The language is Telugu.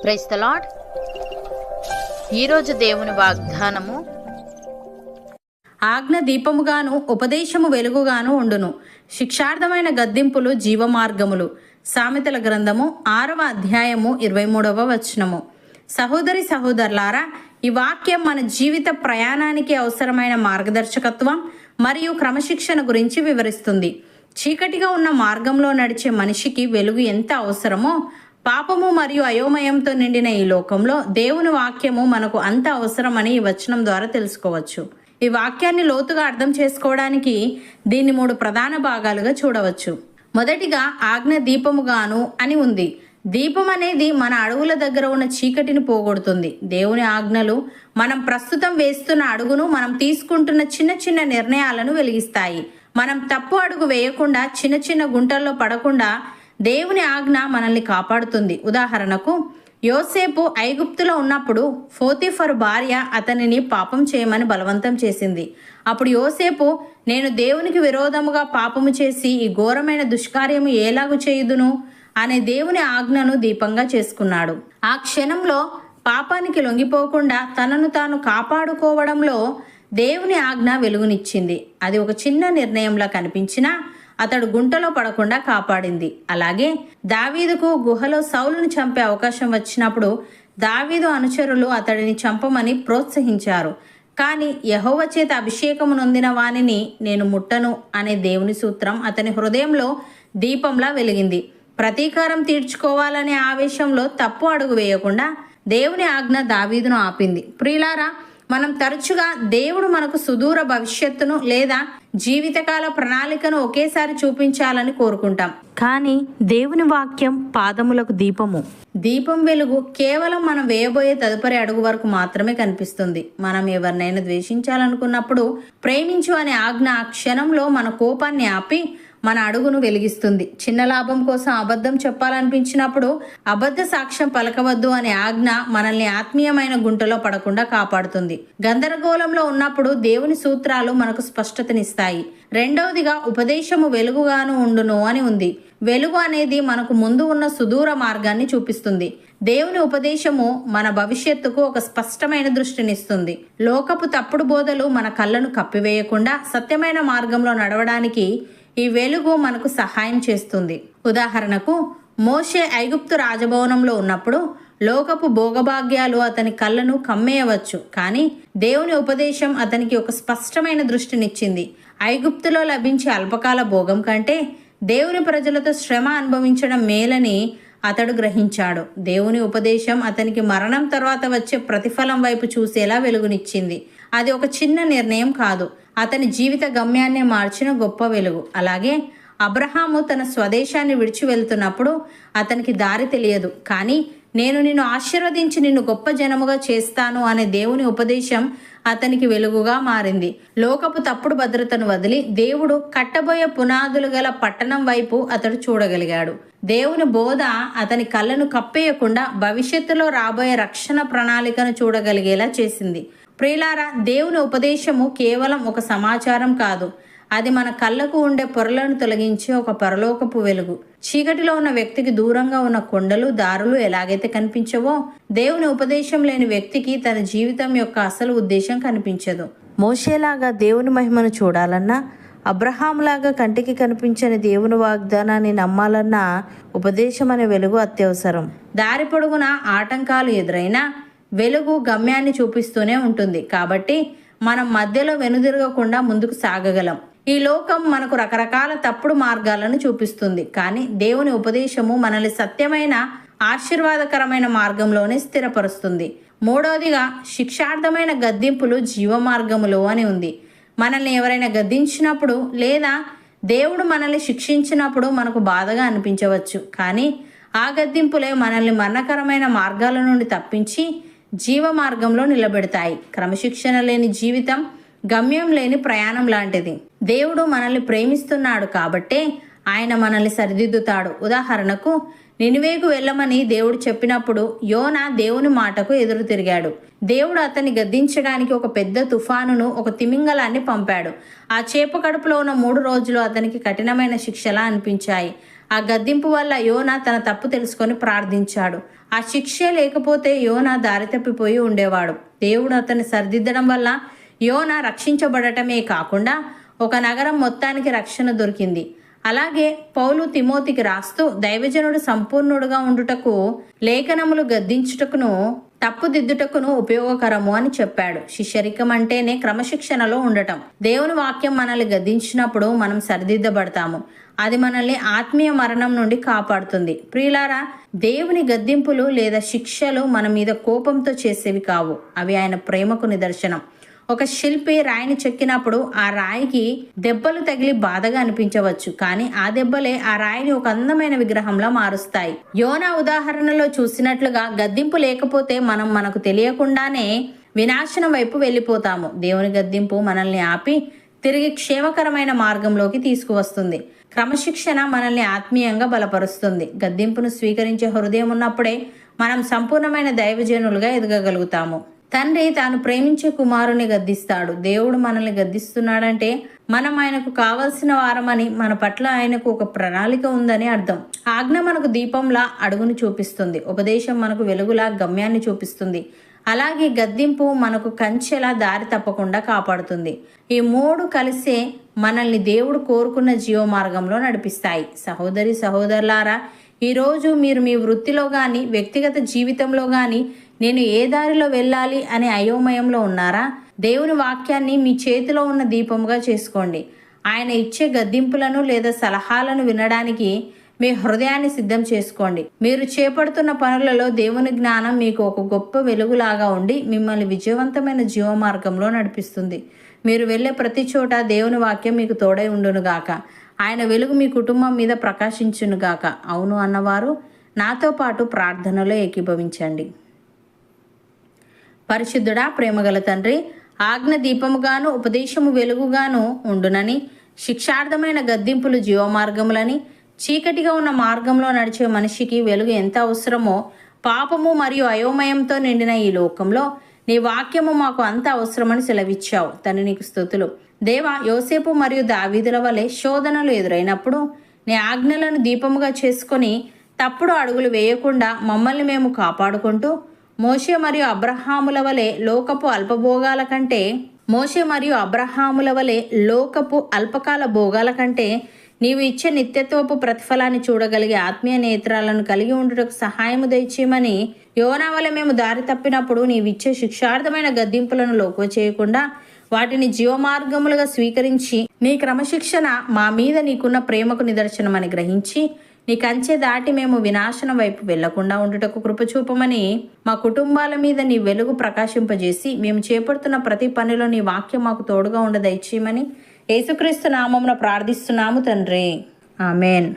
Praise the lord. ఈరోజు దేవుని వాగ్దానము, ఆజ్ఞ దీపముగాను ఉపదేశము వెలుగుగాను ఉండును, శిక్షార్థమైన గద్దింపులు జీవమార్గములు. సామెతల గ్రంథము 6వ అధ్యాయము 23వ వచనము. సహోదరి సహోదరులారా, ఈ వాక్యం మన జీవిత ప్రయాణానికి అవసరమైన మార్గదర్శకత్వం మరియు క్రమశిక్షణ గురించి వివరిస్తుంది. చీకటిగా ఉన్న మార్గంలో నడిచే మనిషికి వెలుగు ఎంత అవసరమో, పాపము మరియు అయోమయంతో నిండిన ఈ లోకంలో దేవుని వాక్యము మనకు అంత అవసరమని ఈ వచనం ద్వారా తెలుసుకోవచ్చు. ఈ వాక్యాన్ని లోతుగా అర్థం చేసుకోవడానికి దీన్ని 3 ప్రధాన భాగాలుగా చూడవచ్చు. మొదటిగా ఆజ్ఞ దీపముగాను అని ఉంది. దీపం అనేది మన అడుగుల దగ్గర ఉన్న చీకటిని పోగొడుతుంది. దేవుని ఆజ్ఞలు మనం ప్రస్తుతం వేస్తున్న అడుగును, మనం తీసుకుంటున్న చిన్న చిన్న నిర్ణయాలను వెలిగిస్తాయి. మనం తప్పు అడుగు వేయకుండా, చిన్న చిన్న గుంటల్లో పడకుండా దేవుని ఆజ్ఞ మనల్ని కాపాడుతుంది. ఉదాహరణకు, యోసేపు ఐగుప్తులో ఉన్నప్పుడు పోతీఫరు భార్య అతనిని పాపం చేయమని బలవంతం చేసింది. అప్పుడు యోసేపు, నేను దేవునికి విరోధముగా పాపము చేసి ఈ ఘోరమైన దుష్కార్యము ఎలాగు చేయుదును అనే దేవుని ఆజ్ఞను దీపంగా చేసుకున్నాడు. ఆ క్షణంలో పాపానికి లొంగిపోకుండా తనను తాను కాపాడుకోవడంలో దేవుని ఆజ్ఞ వెలుగునిచ్చింది. అది ఒక చిన్న నిర్ణయంలా కనిపించినా అతడు గుంటలో పడకుండా కాపాడింది. అలాగే దావీదుకు గుహలో సౌలును చంపే అవకాశం వచ్చినప్పుడు దావీదు అనుచరులు అతడిని చంపమని ప్రోత్సహించారు. కానీ యెహోవా చేత అభిషేకము నొందిన వానిని నేను ముట్టను అనే దేవుని సూత్రం అతని హృదయంలో దీపంలా వెలిగింది. ప్రతీకారం తీర్చుకోవాలనే ఆవేశంలో తప్పు అడుగు వేయకుండా దేవుని ఆజ్ఞ దావీదును ఆపింది. ప్రియులారా, మనం తరచుగా దేవుడు మనకు సుదూర భవిష్యత్తును లేదా జీవితకాల ప్రణాళికను ఒకేసారి చూపించాలని కోరుకుంటాం. కానీ దేవుని వాక్యం పాదములకు దీపము. దీపం వెలుగు కేవలం మనం వేయబోయే తదుపరి అడుగు వరకు మాత్రమే కనిపిస్తుంది. మనం ఎవరినైనా ద్వేషించాలనుకున్నప్పుడు ప్రేమించు అనే ఆజ్ఞ ఆ క్షణంలో మన కోపాన్ని ఆపి మన అడుగును వెలిగిస్తుంది. చిన్న లాభం కోసం అబద్ధం చెప్పాలనిపించినప్పుడు అబద్ధ సాక్ష్యం పలకవద్దు అనే ఆజ్ఞ మనల్ని ఆత్మీయమైన గుంటలో పడకుండా కాపాడుతుంది. గందరగోళంలో ఉన్నప్పుడు దేవుని సూత్రాలు మనకు స్పష్టతనిస్తాయి. రెండవదిగా ఉపదేశము వెలుగుగాను ఉండును అని ఉంది. వెలుగు అనేది మనకు ముందు ఉన్న సుదూర మార్గాన్ని చూపిస్తుంది. దేవుని ఉపదేశము మన భవిష్యత్తుకు ఒక స్పష్టమైన దృష్టినిస్తుంది. లోకపు తప్పుడు బోధలు మన కళ్ళను కప్పివేయకుండా సత్యమైన మార్గంలో నడవడానికి ఈ వెలుగు మనకు సహాయం చేస్తుంది. ఉదాహరణకు, మోషే ఐగుప్తు రాజభవనంలో ఉన్నప్పుడు లోకపు భోగభాగ్యాలు అతని కళ్ళను కమ్మేయవచ్చు, కానీ దేవుని ఉపదేశం అతనికి ఒక స్పష్టమైన దృష్టినిచ్చింది. ఐగుప్తులో లభించే అల్పకాల భోగం కంటే దేవుని ప్రజలతో శ్రమ అనుభవించడం మేలని అతడు గ్రహించాడు. దేవుని ఉపదేశం అతనికి మరణం తర్వాత వచ్చే ప్రతిఫలం వైపు చూసేలా వెలుగునిచ్చింది. అది ఒక చిన్న నిర్ణయం కాదు, అతని జీవిత గమ్యాన్నే మార్చిన గొప్ప వెలుగు. అలాగే అబ్రహాము తన స్వదేశాన్ని విడిచి వెళ్తున్నప్పుడు అతనికి దారి తెలియదు, కానీ నేను నిన్ను ఆశీర్వదించి నిన్ను గొప్ప జనముగా చేస్తాను అనే దేవుని ఉపదేశం అతనికి వెలుగుగా మారింది. లోకపు తప్పుడు భద్రతను వదిలి దేవుడు కట్టబోయే పునాదులు గల పట్టణం వైపు అతడు చూడగలిగాడు. దేవుని బోధ అతని కళ్ళను కప్పేయకుండా భవిష్యత్తులో రాబోయే రక్షణ ప్రణాళికను చూడగలిగేలా చేసింది. ప్రియులారా, దేవుని ఉపదేశము కేవలం ఒక సమాచారం కాదు, అది మన కళ్ళకు ఉండే పొరలను తొలగించే ఒక పరలోకపు వెలుగు. చీకటిలో ఉన్న వ్యక్తికి దూరంగా ఉన్న కొండలు, దారులు ఎలాగైతే కనిపించవో, దేవుని ఉపదేశం లేని వ్యక్తికి తన జీవితం యొక్క అసలు ఉద్దేశం కనిపించదు. మోషేలాగా దేవుని మహిమను చూడాలన్నా, అబ్రహాంలాగా కంటికి కనిపించని దేవుని వాగ్దానాన్ని నమ్మాలన్నా ఉపదేశం అనే వెలుగు అత్యవసరం. దారి పొడుగున ఆటంకాలు ఎదురైనా వెలుగు గమ్యాన్ని చూపిస్తూనే ఉంటుంది. కాబట్టి మనం మధ్యలో వెనుదిరగకుండా ముందుకు సాగగలం. ఈ లోకం మనకు రకరకాల తప్పుడు మార్గాలను చూపిస్తుంది, కానీ దేవుని ఉపదేశము మనల్ని సత్యమైన ఆశీర్వాదకరమైన మార్గంలోనే స్థిరపరుస్తుంది. మూడవదిగా శిక్షార్థమైన గద్దింపులు జీవమార్గములు అని ఉంది. మనల్ని ఎవరైనా గద్దించినప్పుడు లేదా దేవుడు మనల్ని శిక్షించినప్పుడు మనకు బాధగా అనిపించవచ్చు, కానీ ఆ గద్దింపులే మనల్ని మరణకరమైన మార్గాల నుండి తప్పించి జీవ మార్గంలో నిలబెడతాయి. క్రమశిక్షణ లేని జీవితం గమ్యం లేని ప్రయాణం లాంటిది. దేవుడు మనల్ని ప్రేమిస్తున్నాడు కాబట్టే ఆయన మనల్ని సరిదిద్దుతాడు. ఉదాహరణకు, నినివేకు వెళ్ళమని దేవుడు చెప్పినప్పుడు యోనా దేవుని మాటకు ఎదురు తిరిగాడు. దేవుడు అతన్ని గద్దించడానికి ఒక పెద్ద తుఫానును, ఒక తిమింగలాన్ని పంపాడు. ఆ చేప కడుపులో ఉన్న 3 రోజులు అతనికి కఠినమైన శిక్షలా అనిపించాయి. ఆ గద్దింపు వల్ల యోనా తన తప్పు తెలుసుకొని ప్రార్థించాడు. ఆ శిక్షే లేకపోతే యోనా దారి తప్పిపోయి ఉండేవాడు. దేవుడు అతన్ని సరిదిద్దడం వల్ల యోనా రక్షించబడటమే కాకుండా ఒక నగరం మొత్తానికి రక్షణ దొరికింది. అలాగే పౌలు తిమోతికి రాస్తూ దైవజనుడు సంపూర్ణుడుగా ఉండుటకు, లేఖనములు గద్దించుటకును, తప్పుదిద్దుటకును ఉపయోగకరము అని చెప్పాడు. శిష్యరికం అంటేనే క్రమశిక్షణలో ఉండటం. దేవుని వాక్యం మనల్ని గద్దించినప్పుడు మనం సరిదిద్దబడతాము. అది మనల్ని ఆత్మీయ మరణం నుండి కాపాడుతుంది. ప్రియులారా, దేవుని గద్దింపులు లేదా శిక్షలు మన మీద కోపంతో చేసేవి కావు. అవి ఆయన ప్రేమకు నిదర్శనం. ఒక శిల్పి రాయిని చెక్కినప్పుడు ఆ రాయికి దెబ్బలు తగిలి బాధగా అనిపించవచ్చు, కానీ ఆ దెబ్బలే ఆ రాయిని ఒక అందమైన విగ్రహంలా మారుస్తాయి. యోనా ఉదాహరణలో చూసినట్లుగా గద్దింపు లేకపోతే మనం మనకు తెలియకుండానే వినాశనం వైపు వెళ్ళిపోతాము. దేవుని గద్దింపు మనల్ని ఆపి తిరిగి క్షేమకరమైన మార్గంలోకి తీసుకువస్తుంది. క్రమశిక్షణ మనల్ని ఆత్మీయంగా బలపరుస్తుంది. గద్దింపును స్వీకరించే హృదయం ఉన్నప్పుడే మనం సంపూర్ణమైన దైవజనులుగా ఎదగగలుగుతాము. తండ్రి తాను ప్రేమించే కుమారుని గద్దిస్తాడు. దేవుడు మనల్ని గద్దిస్తున్నాడంటే మనం ఆయనకు కావలసిన వారమని, మన పట్ల ఆయనకు ఒక ప్రణాళిక ఉందని అర్థం. ఆజ్ఞ మనకు దీపంలా అడుగును చూపిస్తుంది. ఉపదేశం మనకు వెలుగులా గమ్యాన్ని చూపిస్తుంది. అలాగే గద్దింపు మనకు కంచెలా దారి తప్పకుండా కాపాడుతుంది. ఈ 3 కలిసే మనల్ని దేవుడు కోరుకున్న జీవమార్గంలో నడిపిస్తాయి. సహోదరి సహోదరులారా, ఈరోజు మీరు మీ వృత్తిలో కానీ వ్యక్తిగత జీవితంలో కానీ నేను ఏ దారిలో వెళ్ళాలి అనే అయోమయంలో ఉన్నారా? దేవుని వాక్యాన్ని మీ చేతిలో ఉన్న దీపముగా చేసుకోండి. ఆయన ఇచ్చే గద్దింపులను లేదా సలహాలను వినడానికి మీ హృదయాన్ని సిద్ధం చేసుకోండి. మీరు చేపడుతున్న పనులలో దేవుని జ్ఞానం మీకు ఒక గొప్ప వెలుగులాగా ఉండి మిమ్మల్ని విజయవంతమైన జీవమార్గంలో నడిపిస్తుంది. మీరు వెళ్ళే ప్రతి చోట దేవుని వాక్యం మీకు తోడై ఉండునుగాక. ఆయన వెలుగు మీ కుటుంబం మీద ప్రకాశించునుగాక. అవును అన్నవారు నాతో పాటు ప్రార్థనలో ఏకీభవించండి. పరిశుద్ధుడా, ప్రేమగల తండ్రి, ఆజ్ఞ దీపముగాను ఉపదేశము వెలుగుగాను ఉండునని, శిక్షార్థమైన గద్దింపులు జీవమార్గములని, చీకటిగా ఉన్న మార్గంలో నడిచే మనిషికి వెలుగు ఎంత అవసరమో, పాపము మరియు అయోమయంతో నిండిన ఈ లోకంలో నీ వాక్యము మాకు అంత అవసరమని సెలవిచ్చావు. తండ్రి నీకు స్తుతులు. దేవా, యోసేపు మరియు దావీదుల వలె శోధనలు ఎదురైనప్పుడు నీ ఆజ్ఞలను దీపముగా చేసుకొని తప్పుడు అడుగులు వేయకుండా మమ్మల్ని మేము కాపాడుకుంటూ మోషే మరియు అబ్రహాముల వలె లోకపు అల్పకాల భోగాల కంటే నీవు ఇచ్చే నిత్యత్వపు ప్రతిఫలాన్ని చూడగలిగే ఆత్మీయ నేత్రాలను కలిగి ఉండుటకు సహాయము దయచేయమని, యోనా వలె మేము దారి తప్పినప్పుడు నీవిచ్చే శిక్షార్థమైన గద్దింపులను లోకువ చేయకుండా వాటిని జీవమార్గములుగా స్వీకరించి నీ క్రమశిక్షణ మా మీద నీకున్న ప్రేమకు నిదర్శనమని గ్రహించి నీ కంచె దాటి మేము వినాశనం వైపు వెళ్లకుండా ఉండుటకు కృపచూపమని, మా కుటుంబాల మీద నీ వెలుగు ప్రకాశింపజేసి మేము చేపడుతున్న ప్రతి పనిలో నీ వాక్యం మాకు తోడుగా ఉండదయచేయమని యేసుక్రీస్తు నామమున ప్రార్థిస్తున్నాము తండ్రి. ఆమెన్.